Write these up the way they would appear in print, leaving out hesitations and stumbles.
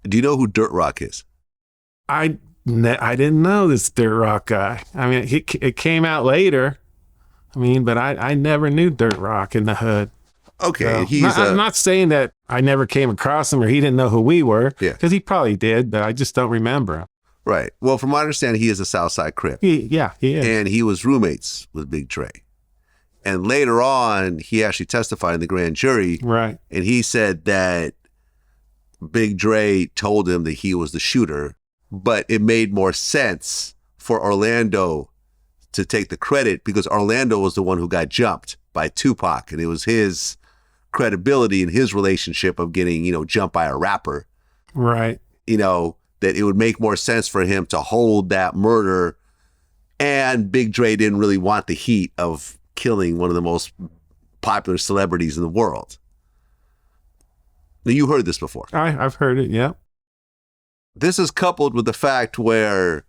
Do you know who Dirt Rocc is? I didn't know this Dirt Rocc guy. I mean, it came out later. I mean, but I never knew Dirt Rocc in the hood. Okay, so, I'm not saying that I never came across him or he didn't know who we were. Yeah. Because he probably did, but I just don't remember him. Right. Well, from my understanding, he is a Southside Crip. He is. And he was roommates with Big Dre. And later on, he actually testified in the grand jury. Right. And he said that Big Dre told him that he was the shooter, but it made more sense for Orlando to take the credit because Orlando was the one who got jumped by Tupac. And it was his credibility and his relationship of getting, jumped by a rapper. Right. That it would make more sense for him to hold that murder. And Big Dre didn't really want the heat of killing one of the most popular celebrities in the world. Now, you heard this before. I've heard it, yeah. This is coupled with the fact where,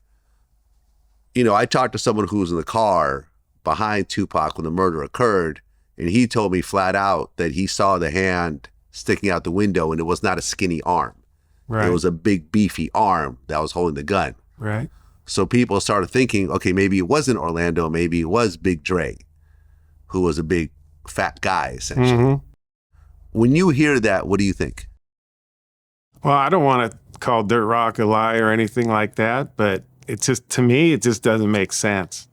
I talked to someone who was in the car behind Tupac when the murder occurred, and he told me flat out that he saw the hand sticking out the window, and it was not a skinny arm. Right. It was a big, beefy arm that was holding the gun. Right. So people started thinking, okay, maybe it wasn't Orlando, maybe it was Big Dre, who was a big, fat guy, essentially. Mm-hmm. When you hear that, what do you think? Well, I don't want to call Dirt Rocc a lie or anything like that, but it's just, to me, it just doesn't make sense.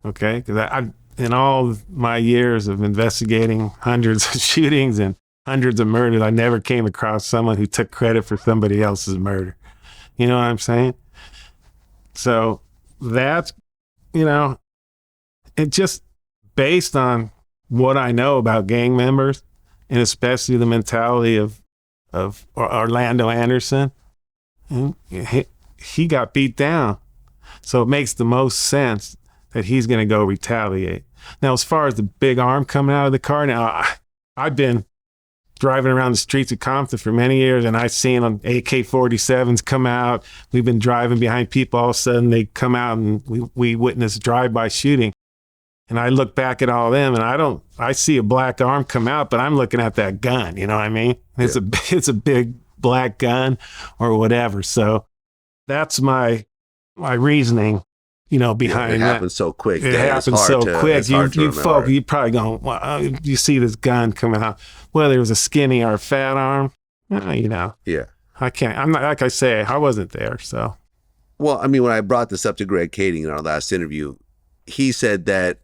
Okay? Because I've in all my years of investigating hundreds of shootings and hundreds of murders, I never came across someone who took credit for somebody else's murder. You know what I'm saying? So that's, it just based on what I know about gang members and especially the mentality of Orlando Anderson, and he got beat down. So it makes the most sense that he's going to go retaliate. Now, as far as the big arm coming out of the car, now I've been driving around the streets of Compton for many years, and I've seen AK-47s come out. We've been driving behind people. All of a sudden, they come out, and we witness drive-by shooting. And I look back at all of them, and I see a black arm come out, but I'm looking at that gun. You know what I mean? It's a big black gun or whatever. So that's my reasoning. Behind it that. Happened so quick. It happened so quick. You probably going, you see this gun coming out, whether it was a skinny or a fat arm, Yeah. I can't, I'm not, like I say, I wasn't there, so. Well, I mean, when I brought this up to Greg Kading in our last interview, he said that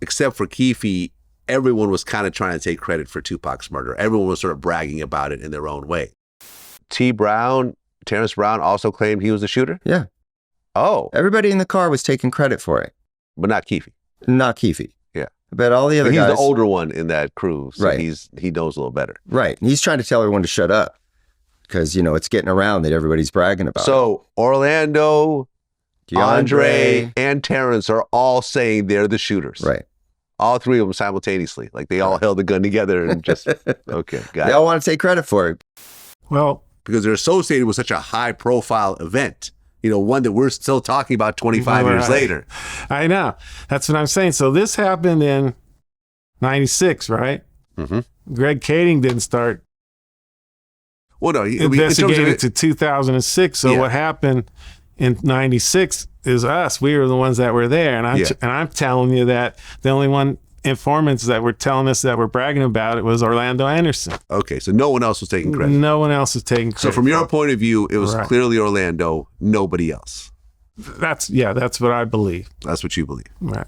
except for Keefe, everyone was kind of trying to take credit for Tupac's murder. Everyone was sort of bragging about it in their own way. Terrence Brown also claimed he was the shooter? Yeah. Oh. Everybody in the car was taking credit for it. But not Keefe. Not Keefe. Yeah. But all the other guys. He's the older one in that crew, so right. he knows a little better. Right. He's trying to tell everyone to shut up because, it's getting around that everybody's bragging about it. So Orlando, Andre, and Terrence are all saying they're the shooters. Right. All three of them simultaneously. Like they all held the gun together and just, okay, got it. They all want to take credit for it. Well, because they're associated with such a high profile event. One that we're still talking about 25 years later. I know. That's what I'm saying. So this happened in 96, right? Mm-hmm. Greg Kading didn't start investigating to 2006. So what happened in 96 is us. We were the ones that were there. And I'm telling you that the only informants that were telling us that were bragging about it was Orlando Anderson. Okay, so no one else was taking credit. No one else was taking credit. So from your point of view, it was clearly Orlando, nobody else. That's what I believe. That's what you believe. Right.